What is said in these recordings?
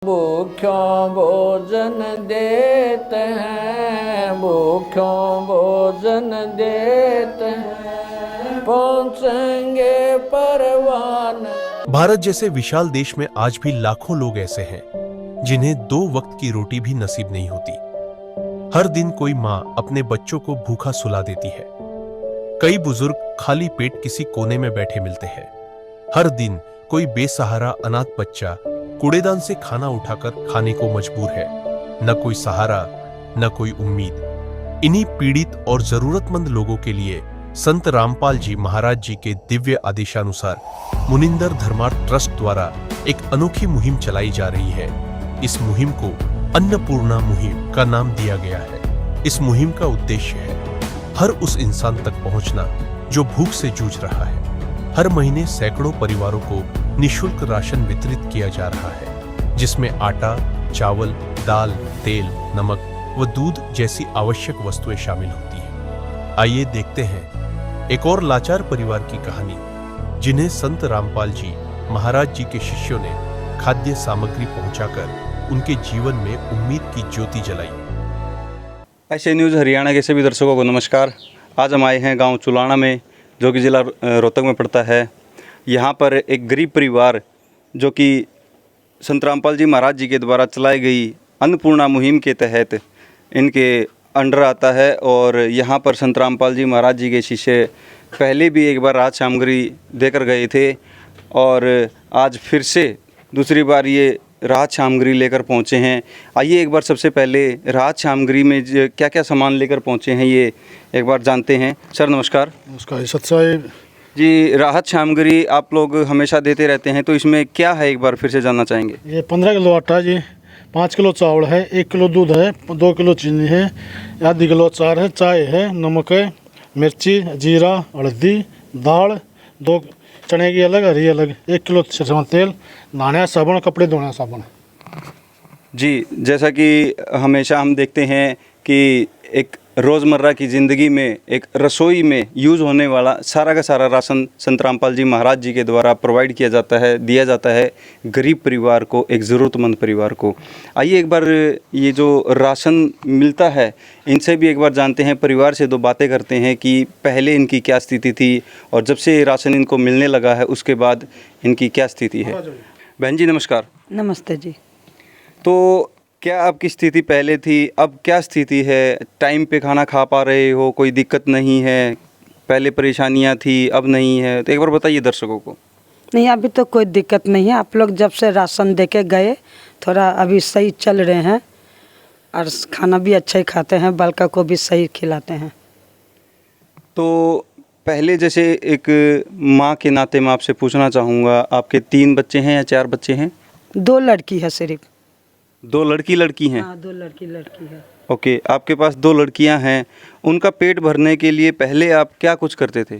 भूख्यों भोजन देते हैं, भूख्यों भोजन देते हैं, पहुंचेंगे परवान। भारत जैसे विशाल देश में आज भी लाखों लोग ऐसे हैं जिन्हें 2 वक्त की रोटी भी नसीब नहीं होती। हर दिन कोई माँ अपने बच्चों को भूखा सुला देती है। कई बुजुर्ग खाली पेट किसी कोने में बैठे मिलते हैं। हर दिन कोई बेसहारा अनाथ बच्चा कूड़ेदान से खाना उठाकर खाने को मजबूर है। न कोई सहारा, न कोई उम्मीद। इन्हीं पीड़ित और जरूरतमंद लोगों के लिए संत रामपाल जी महाराज जी के दिव्य आदेशानुसार मुनिंदर धर्मार्थ ट्रस्ट द्वारा एक अनोखी मुहिम चलाई जा रही है। इस मुहिम को अन्नपूर्णा मुहिम का नाम दिया गया है। इस मुहिम का उद्देश्य है हर उस इंसान तक पहुंचना जो भूख से जूझ रहा है। हर महीने सैकड़ों परिवारों को निःशुल्क राशन वितरित किया जा रहा है, जिसमें आटा, चावल, दाल, तेल, नमक व दूध जैसी आवश्यक वस्तुएं शामिल होती हैं। आइए देखते हैं एक और लाचार परिवार की कहानी, जिन्हें संत रामपाल जी महाराज जी के शिष्यों ने खाद्य सामग्री पहुंचाकर उनके जीवन में उम्मीद की ज्योति जलाई। एशिया न्यूज़ हरियाणा के सभी दर्शकों को नमस्कार। आज हम आए हैं गांव चुलाना में, जो कि ज़िला रोहतक में पड़ता है। यहाँ पर एक गरीब परिवार, जो कि संत रामपाल जी महाराज जी के द्वारा चलाई गई अन्नपूर्णा मुहिम के तहत इनके अंडर आता है। और यहाँ पर संत रामपाल जी महाराज जी के शिष्य पहले भी एक बार राहत सामग्री देकर गए थे, और आज फिर से दूसरी बार ये राहत सामग्री लेकर पहुँचे हैं। आइए एक बार सबसे पहले राहत सामग्री में क्या क्या सामान लेकर पहुँचे हैं ये एक बार जानते हैं। सर नमस्कार। नमस्कार सत साहिब जी, राहत सामग्री आप लोग हमेशा देते रहते हैं, तो इसमें क्या है एक बार फिर से जानना चाहेंगे। ये 15 किलो आटा जी, 5 किलो चावल है, 1 किलो दूध है, 2 किलो चीनी है, आधी किलो अचार है, चाय है, नमक है, मिर्ची, जीरा, हल्दी, दाल, 2 चने की अलग, हरी अलग, 1 किलो सरसों तेल, नहाने साबुन, कपड़े धोने साबुन। जी, जैसा कि हमेशा हम देखते हैं कि एक रोज़मर्रा की ज़िंदगी में एक रसोई में यूज़ होने वाला सारा का सारा राशन संत रामपाल जी महाराज जी के द्वारा प्रोवाइड किया जाता है, दिया जाता है गरीब परिवार को, एक ज़रूरतमंद परिवार को। आइए एक बार ये जो राशन मिलता है इनसे भी एक बार जानते हैं, परिवार से 2 बातें करते हैं कि पहले इनकी क्या स्थिति थी और जब से राशन इनको मिलने लगा है उसके बाद इनकी क्या स्थिति है। बहन जी नमस्कार। नमस्ते जी। तो क्या आपकी स्थिति पहले थी, अब क्या स्थिति है? टाइम पे खाना खा पा रहे हो, कोई दिक्कत नहीं है? पहले परेशानियां थी, अब नहीं है? तो एक बार बताइए दर्शकों को। नहीं, अभी तो कोई दिक्कत नहीं है। आप लोग जब से राशन देके गए थोड़ा अभी सही चल रहे हैं, और खाना भी अच्छा ही खाते हैं, बालका को भी सही खिलाते हैं। तो पहले जैसे एक माँ के नाते मैं आपसे पूछना चाहूँगा, आपके 3 बच्चे हैं या 4 बच्चे हैं? 2 लड़की है सिर्फ। 2 लड़की हैं? हाँ, 2 लड़की है। ओके, आपके पास 2 लड़कियां हैं। उनका पेट भरने के लिए पहले आप क्या कुछ करते थे?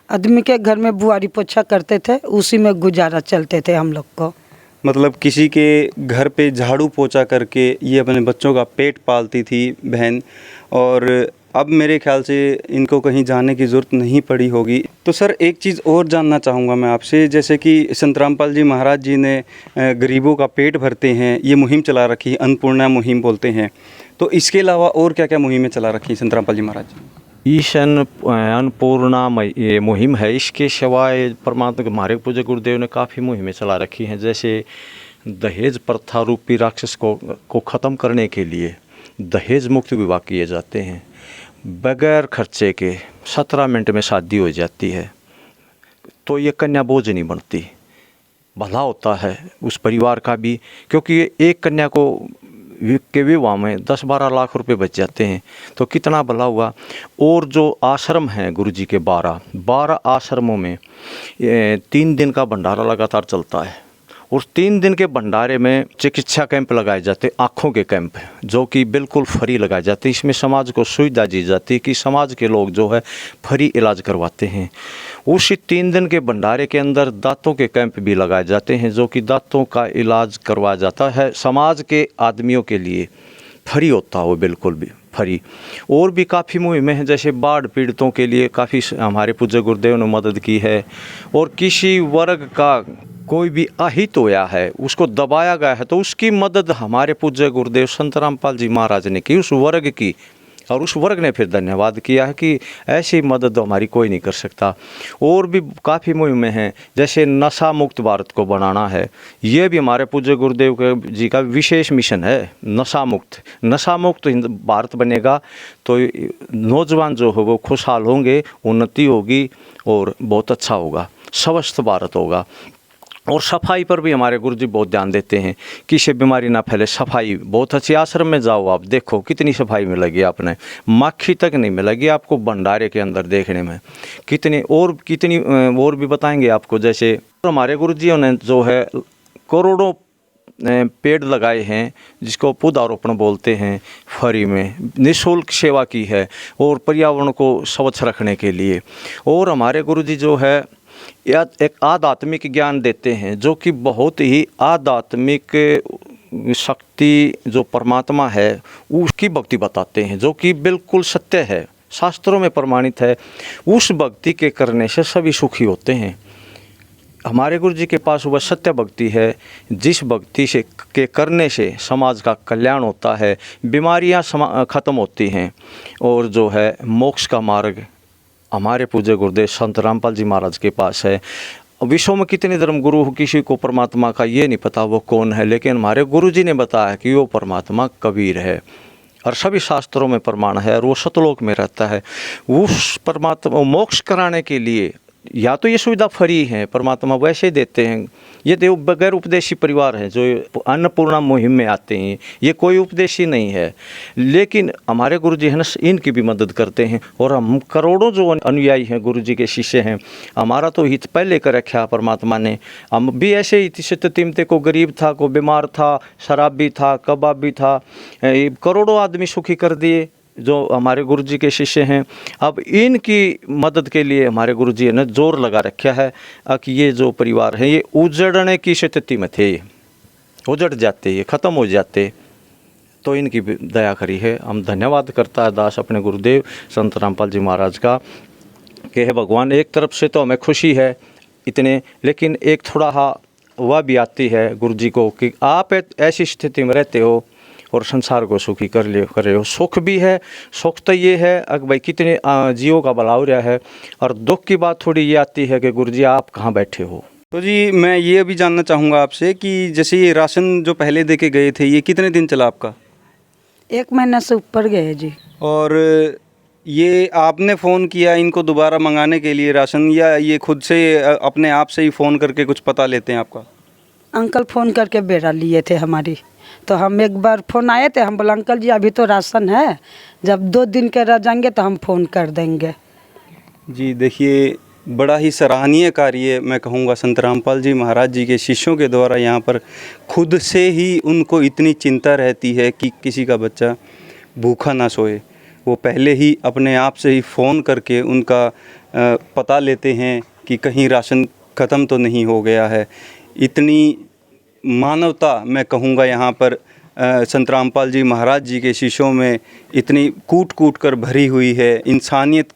आदमी के घर में बुआरी पोछा करते थे, उसी में गुजारा चलते थे हम लोग को। मतलब किसी के घर पे झाड़ू पोछा करके ये अपने बच्चों का पेट पालती थी बहन, और अब मेरे ख्याल से इनको कहीं जाने की ज़रूरत नहीं पड़ी होगी। तो सर एक चीज़ और जानना चाहूँगा मैं आपसे, जैसे कि संत रामपाल जी महाराज जी ने गरीबों का पेट भरते हैं, ये मुहिम चला रखी है, अन्नपूर्णा मुहिम बोलते हैं, तो इसके अलावा और क्या क्या मुहिमें चला रखी हैं संत रामपाल जी महाराज जी? ईश अन्नपूर्णा ये मुहिम है। इसके सिवाय परमात्मा हमारे पूज्य गुरुदेव ने काफ़ी मुहिमें चला रखी हैं। जैसे दहेज प्रथा रूपी राक्षस को ख़त्म करने के लिए दहेज मुक्त विवाह किए जाते हैं। बगैर खर्चे के 17 मिनट में शादी हो जाती है, तो ये कन्या बोझ नहीं बनती। भला होता है उस परिवार का भी, क्योंकि एक कन्या को के विवाह में 10-12 लाख रुपए बच जाते हैं, तो कितना भला हुआ। और जो आश्रम हैं गुरु जी के 12 आश्रमों में 3 दिन का भंडारा लगातार चलता है, और 3 दिन के भंडारे में चिकित्सा कैंप लगाए जाते, आँखों के कैंप, जो कि बिल्कुल फ्री लगाए जाते। इसमें समाज को सुविधा दी जाती है कि समाज के लोग जो है फ्री इलाज करवाते हैं। उसी 3 दिन के भंडारे के अंदर दांतों के कैंप भी लगाए जाते हैं, जो कि दांतों का इलाज करवाया जाता है। समाज के आदमियों के लिए फ्री होता है वो, बिल्कुल भी फ्री। और भी काफ़ी मुहिमें हैं, जैसे बाढ़ पीड़ितों के लिए काफ़ी हमारे पूज्य गुरुदेव ने मदद की है। और किसी वर्ग का कोई भी अहित होया है, उसको दबाया गया है, तो उसकी मदद हमारे पूज्य गुरुदेव संत रामपाल जी महाराज ने की, उस वर्ग की। और उस वर्ग ने फिर धन्यवाद किया है कि ऐसी मदद हमारी कोई नहीं कर सकता। और भी काफ़ी मुहिमें हैं, जैसे नशा मुक्त भारत को बनाना है, ये भी हमारे पूज्य गुरुदेव जी का विशेष मिशन है। नशा मुक्त भारत बनेगा तो नौजवान जो हो वो खुशहाल होंगे, उन्नति होगी और बहुत अच्छा होगा, स्वस्थ भारत होगा। और सफाई पर भी हमारे गुरुजी बहुत ध्यान देते हैं कि इससे बीमारी ना फैले। सफाई बहुत अच्छी, आश्रम में जाओ आप देखो कितनी सफाई मिलेगी, आपने मक्खी तक नहीं मिलेगी आपको भंडारे के अंदर देखने में। कितनी और भी बताएंगे आपको। जैसे हमारे गुरुजियों ने जो है करोड़ों पेड़ लगाए हैं, जिसको पौधारोपण बोलते हैं, फ्री में निःशुल्क सेवा की है और पर्यावरण को स्वच्छ रखने के लिए। और हमारे गुरुजी जो है एक आध्यात्मिक ज्ञान देते हैं, जो कि बहुत ही आध्यात्मिक शक्ति जो परमात्मा है उसकी भक्ति बताते हैं, जो कि बिल्कुल सत्य है, शास्त्रों में प्रमाणित है। उस भक्ति के करने से सभी सुखी होते हैं। हमारे गुरु जी के पास वह सत्य भक्ति है, जिस भक्ति से के करने से समाज का कल्याण होता है, बीमारियां ख़त्म होती हैं और जो है मोक्ष का मार्ग हमारे पूज्य गुरुदेव संत रामपाल जी महाराज के पास है। विश्व में कितने धर्म गुरु हो, किसी को परमात्मा का ये नहीं पता वो कौन है, लेकिन हमारे गुरु जी ने बताया कि वो परमात्मा कबीर है और सभी शास्त्रों में प्रमाण है और वो सतलोक में रहता है। उस परमात्मा मोक्ष कराने के लिए या तो ये सुविधा फ्री है, परमात्मा वैसे देते हैं। ये देव बगैर उपदेशी परिवार है जो अन्नपूर्णा मुहिम में आते हैं, ये कोई उपदेशी नहीं है, लेकिन हमारे गुरुजी हैं ना इनकी भी मदद करते हैं। और हम करोड़ों जो अनुयायी हैं, गुरुजी के शिष्य हैं, हमारा तो हित पहले कर रखा परमात्मा ने। हम भी ऐसे ही स्थिति में थे, को गरीब था, को बीमार था, शराबी था, कबाबी था, करोड़ों आदमी सुखी कर दिए जो हमारे गुरुजी के शिष्य हैं। अब इनकी मदद के लिए हमारे गुरुजी ने जोर लगा रखा है कि ये जो परिवार है ये उजड़ने की स्थिति में थे, उजड़ जाते, ये ख़त्म हो जाते, तो इनकी दया करी है। हम धन्यवाद करता है दास अपने गुरुदेव संत रामपाल जी महाराज का कि हे भगवान, एक तरफ से तो हमें खुशी है इतने, लेकिन एक थोड़ा वह भी आती है गुरुजी को कि आप ऐसी स्थिति में रहते हो और संसार को सुखी कर रहे हो। सुख भी है, सुख तो ये है कि भाई कितने जीवों का भला हो रहा है, और दुख की बात थोड़ी ये आती है कि गुरुजी आप कहाँ बैठे हो। तो जी मैं ये भी जानना चाहूँगा आपसे कि जैसे ये राशन जो पहले दे के गए थे, ये कितने दिन चला आपका? 1 महीना से ऊपर गए जी। और ये आपने फ़ोन किया इनको दोबारा मंगाने के लिए राशन, या ये खुद से अपने आप से ही फ़ोन करके कुछ पता लेते हैं आपका? अंकल फ़ोन करके बेरा लिए थे हमारी, तो हम एक बार फ़ोन आए थे, हम बोला अंकल जी अभी तो राशन है, जब 2 दिन के रह जाएंगे तो हम फ़ोन कर देंगे। जी देखिए, बड़ा ही सराहनीय कार्य मैं कहूँगा संत रामपाल जी महाराज जी के शिष्यों के द्वारा यहाँ पर खुद से ही उनको इतनी चिंता रहती है कि किसी का बच्चा भूखा ना सोए। वो पहले ही अपने आप से ही फ़ोन करके उनका पता लेते हैं कि कहीं राशन ख़त्म तो नहीं हो गया है। इतनी मानवता मैं कहूँगा यहाँ पर संत रामपाल जी महाराज जी के शिष्यों में इतनी कूट कूट कर भरी हुई है। इंसानियत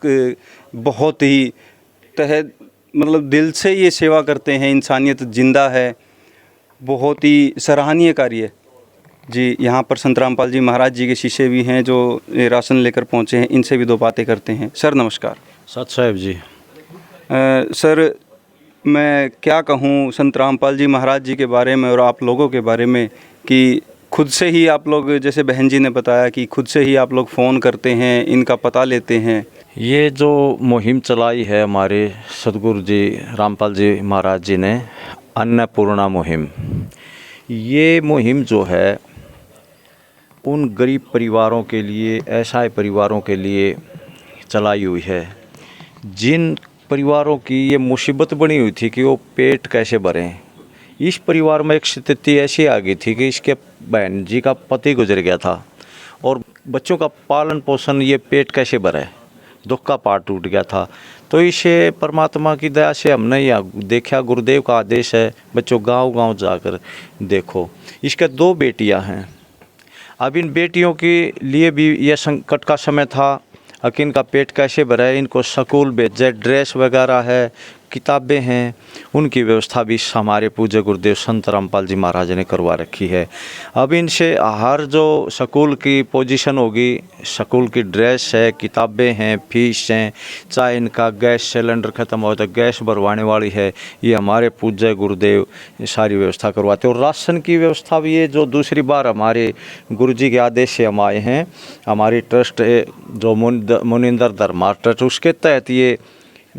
बहुत ही मतलब दिल से ये सेवा करते हैं, इंसानियत जिंदा है, बहुत ही सराहनीय कार्य। जी यहाँ पर संत रामपाल जी महाराज जी के शिष्य भी हैं जो राशन लेकर पहुँचे हैं, इनसे भी 2 बातें करते हैं। सर नमस्कार। सत साहेब जी। सर मैं क्या कहूँ संत रामपाल जी महाराज जी के बारे में और आप लोगों के बारे में कि खुद से ही आप लोग, जैसे बहन जी ने बताया कि खुद से ही आप लोग फ़ोन करते हैं, इनका पता लेते हैं। ये जो मुहिम चलाई है हमारे सदगुरु जी रामपाल जी महाराज जी ने, अन्नपूर्णा मुहिम, ये मुहिम जो है उन गरीब परिवारों के लिए, असहाय परिवारों के लिए चलाई हुई है, जिन परिवारों की ये मुसीबत बनी हुई थी कि वो पेट कैसे भरें। इस परिवार में एक स्थिति ऐसी आ गई थी कि इसके बहन जी का पति गुजर गया था और बच्चों का पालन पोषण, ये पेट कैसे भरे, दुख का पार टूट गया था। तो इसे परमात्मा की दया से हमने यह देखा, गुरुदेव का आदेश है बच्चों गांव-गांव जाकर देखो। इसके 2 बेटियां हैं। अब इन बेटियों के लिए भी यह संकट का समय था कि इनका पेट कैसे भरे, इनको स्कूल भेजे, ड्रेस वगैरह है, किताबें हैं उनकी व्यवस्था भी हमारे पूज्य गुरुदेव संत रामपाल जी महाराज ने करवा रखी है। अब इनसे हर जो स्कूल की पोजीशन होगी, स्कूल की ड्रेस है, किताबें हैं, फीस हैं, चाहे इनका गैस सिलेंडर ख़त्म हो तो गैस भरवाने वाली है, ये हमारे पूज्य गुरुदेव सारी व्यवस्था करवाते हैं। और राशन की व्यवस्था भी ये जो दूसरी बार हमारे गुरुजी के आदेश से हम आए हैं, हमारी ट्रस्ट जो मुनिंदर धर्मा ट्रस्ट, उसके तहत ये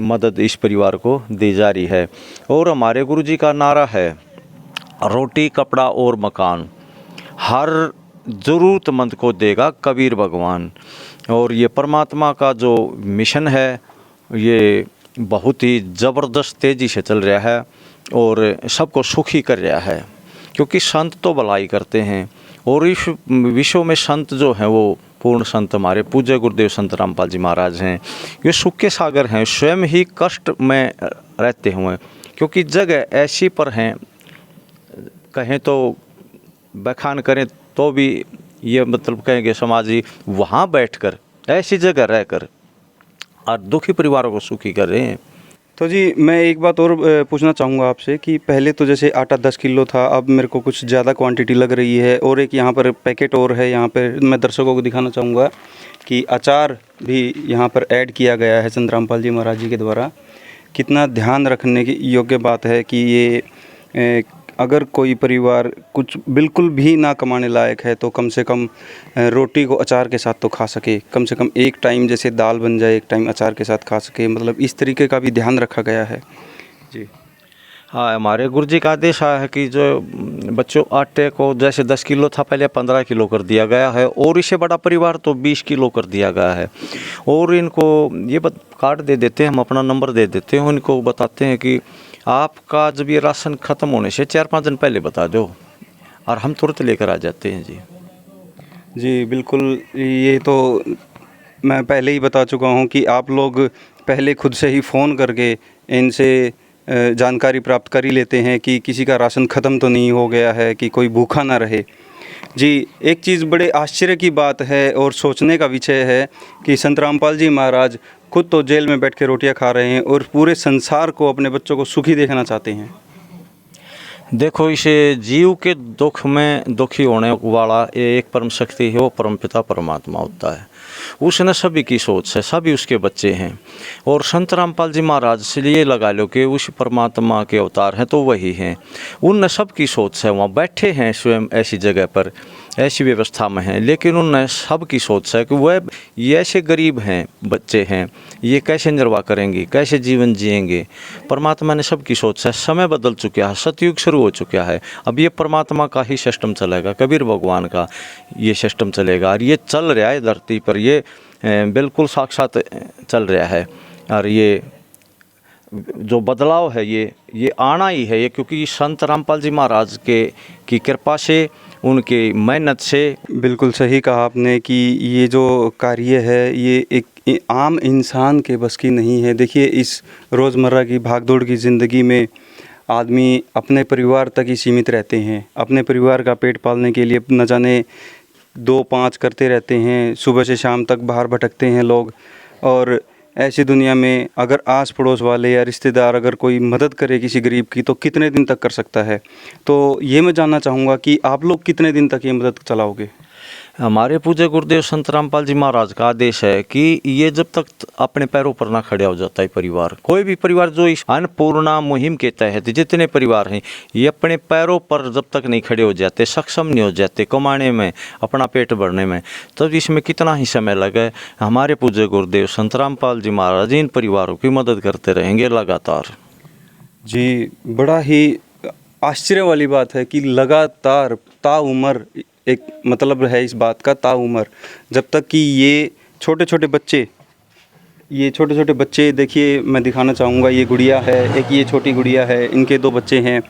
मदद इस परिवार को दी जा रही है। और हमारे गुरुजी का नारा है रोटी कपड़ा और मकान, हर ज़रूरतमंद को देगा कबीर भगवान। और ये परमात्मा का जो मिशन है ये बहुत ही ज़बरदस्त तेज़ी से चल रहा है और सबको सुखी कर रहा है, क्योंकि संत तो भलाई करते हैं और इस विश्व में संत जो हैं वो पूर्ण संत हमारे पूज्य गुरुदेव संत रामपाल जी महाराज हैं। ये सुख के सागर हैं, स्वयं ही कष्ट में रहते हुए, क्योंकि जगह ऐसी पर हैं, कहें तो बखान करें तो भी ये मतलब कहेंगे समाज ही, वहाँ बैठकर ऐसी जगह रहकर और दुखी परिवारों को सुखी कर रहे हैं। तो जी मैं एक बात और पूछना चाहूँगा आपसे कि पहले तो जैसे आटा 10 किलो था, अब मेरे को कुछ ज़्यादा क्वांटिटी लग रही है। और एक यहाँ पर पैकेट और है, यहाँ पर मैं दर्शकों को दिखाना चाहूँगा कि अचार भी यहाँ पर ऐड किया गया है संत रामपाल जी महाराज जी के द्वारा। कितना ध्यान रखने की योग्य बात है कि ये अगर कोई परिवार कुछ बिल्कुल भी ना कमाने लायक है तो कम से कम रोटी को अचार के साथ तो खा सके, कम से कम एक टाइम जैसे दाल बन जाए एक टाइम अचार के साथ खा सके, मतलब इस तरीके का भी ध्यान रखा गया है। जी हाँ, हमारे गुरुजी का आदेश आया है कि जो बच्चों आटे को जैसे 10 किलो था पहले 15 किलो कर दिया गया है, और इससे बड़ा परिवार तो 20 किलो कर दिया गया है। और इनको ये कार्ड दे देते हैं, हम अपना नंबर दे देते हैं, उनको बताते हैं कि आपका जब ये राशन ख़त्म होने से 4-5 दिन पहले बता दो और हम तुरंत लेकर आ जाते हैं। जी जी बिल्कुल, ये तो मैं पहले ही बता चुका हूँ कि आप लोग पहले खुद से ही फ़ोन करके इनसे जानकारी प्राप्त कर ही लेते हैं कि किसी का राशन ख़त्म तो नहीं हो गया है, कि कोई भूखा ना रहे। जी एक चीज़ बड़े आश्चर्य की बात है और सोचने का विषय है कि संत रामपाल जी महाराज खुद तो जेल में बैठ के रोटियां खा रहे हैं और पूरे संसार को, अपने बच्चों को सुखी देखना चाहते हैं। देखो, इसे जीव के दुख में दुखी होने वाला एक परम शक्ति है, वो परम पिता परमात्मा होता है। उसने सभी की सोच है, सभी उसके बच्चे हैं। और संत रामपाल जी महाराज से ये लगा लो कि उस परमात्मा के अवतार हैं तो वही हैं। उनने सबकी सोच है, वहाँ बैठे हैं स्वयं ऐसी जगह पर, ऐसी व्यवस्था में हैं, लेकिन उनने सबकी सोच है कि वह ये ऐसे गरीब हैं, बच्चे हैं, ये कैसे निर्वाह करेंगे, कैसे जीवन जिएंगे। परमात्मा ने सबकी सोच है। समय बदल चुका है, सतयुग शुरू हो चुका है। अब ये परमात्मा का ही सिस्टम चलेगा, कबीर भगवान का ये सिस्टम चलेगा, और ये चल रहा है धरती पर, ये बिल्कुल साक्षात चल रहा है। और ये जो बदलाव है ये आना ही है, ये क्योंकि संत रामपाल जी महाराज की कृपा से, उनकी मेहनत से। बिल्कुल सही कहा आपने कि ये जो कार्य है ये एक आम इंसान के बस की नहीं है। देखिए इस रोज़मर्रा की भागदौड़ की ज़िंदगी में आदमी अपने परिवार तक ही सीमित रहते हैं, अपने परिवार का पेट पालने के लिए न जाने 2-5 करते रहते हैं, सुबह से शाम तक बाहर भटकते हैं लोग। और ऐसी दुनिया में अगर आस पड़ोस वाले या रिश्तेदार अगर कोई मदद करे किसी गरीब की तो कितने दिन तक कर सकता है। तो ये मैं जानना चाहूँगा कि आप लोग कितने दिन तक ये मदद चलाओगे? हमारे पूज्य गुरुदेव संत रामपाल जी महाराज का आदेश है कि ये जब तक अपने पैरों पर ना खड़ा हो जाता है परिवार, कोई भी परिवार जो इस अन्नपूर्णा मुहिम के तहत जितने परिवार हैं, ये अपने पैरों पर जब तक नहीं खड़े हो जाते, सक्षम नहीं हो जाते कमाने में, अपना पेट भरने में, तब इसमें कितना ही समय लगे, हमारे पूज्य गुरुदेव संत रामपाल जी महाराज इन परिवारों की मदद करते रहेंगे लगातार। जी बड़ा ही आश्चर्य वाली बात है कि लगातार ताउम्र, एक मतलब है इस बात का ताउम्र, जब तक कि ये छोटे छोटे बच्चे देखिए मैं दिखाना चाहूँगा, ये गुड़िया है, एक ये छोटी गुड़िया है, इनके 2 बच्चे हैं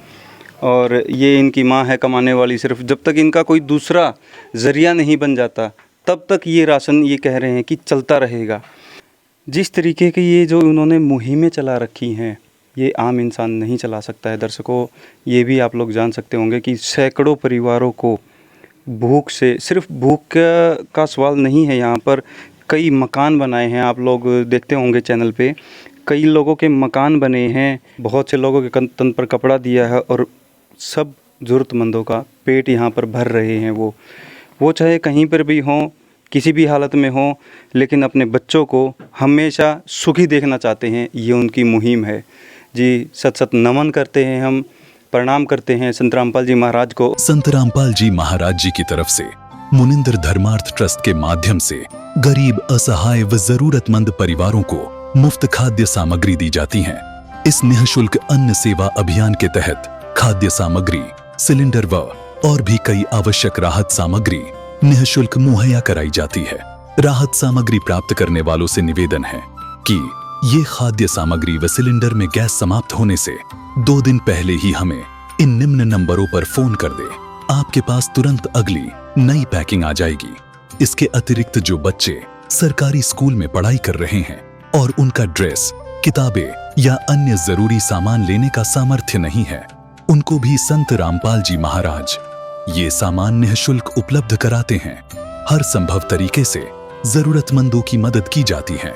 और ये इनकी माँ है कमाने वाली। सिर्फ जब तक इनका कोई दूसरा ज़रिया नहीं बन जाता तब तक ये राशन, ये कह रहे हैं कि चलता रहेगा। जिस तरीके की ये जो उन्होंने मुहिमें चला रखी हैं ये आम इंसान नहीं चला सकता है। दर्शकों ये भी आप लोग जान सकते होंगे कि सैकड़ों परिवारों को भूख से, सिर्फ भूख का सवाल नहीं है, यहाँ पर कई मकान बनाए हैं, आप लोग देखते होंगे चैनल पे, कई लोगों के मकान बने हैं, बहुत से लोगों के तन पर कपड़ा दिया है और सब ज़रूरतमंदों का पेट यहाँ पर भर रहे हैं। वो चाहे कहीं पर भी हों, किसी भी हालत में हों, लेकिन अपने बच्चों को हमेशा सुखी देखना चाहते हैं। ये उनकी मुहिम है जी। सत सत नमन करते हैं, हम प्रणाम करते हैं संत रामपाल जी महाराज को। संत रामपाल जी महाराज जी की तरफ से मुनिंदर धर्मार्थ ट्रस्ट के माध्यम से गरीब, असहाय व जरूरतमंद परिवारों को मुफ्त खाद्य सामग्री दी जाती है। इस निःशुल्क अन्न सेवा अभियान के तहत खाद्य सामग्री, सिलेंडर व और भी कई आवश्यक राहत सामग्री निःशुल्क मुहैया कराई जाती है। राहत सामग्री प्राप्त करने वालों से निवेदन है कि ये खाद्य सामग्री व सिलेंडर में गैस समाप्त होने से 2 दिन पहले ही हमें इन निम्न नंबरों पर फोन कर दे। आपके पास तुरंत अगली नई पैकिंग आ जाएगी। इसके अतिरिक्त जो बच्चे सरकारी स्कूल में पढ़ाई कर रहे हैं और उनका ड्रेस, किताबें या अन्य जरूरी सामान लेने का सामर्थ्य नहीं है, उनको भी संत रामपाल जी महाराज ये सामान निःशुल्क उपलब्ध कराते हैं। हर संभव तरीके से जरूरतमंदों की मदद की जाती है।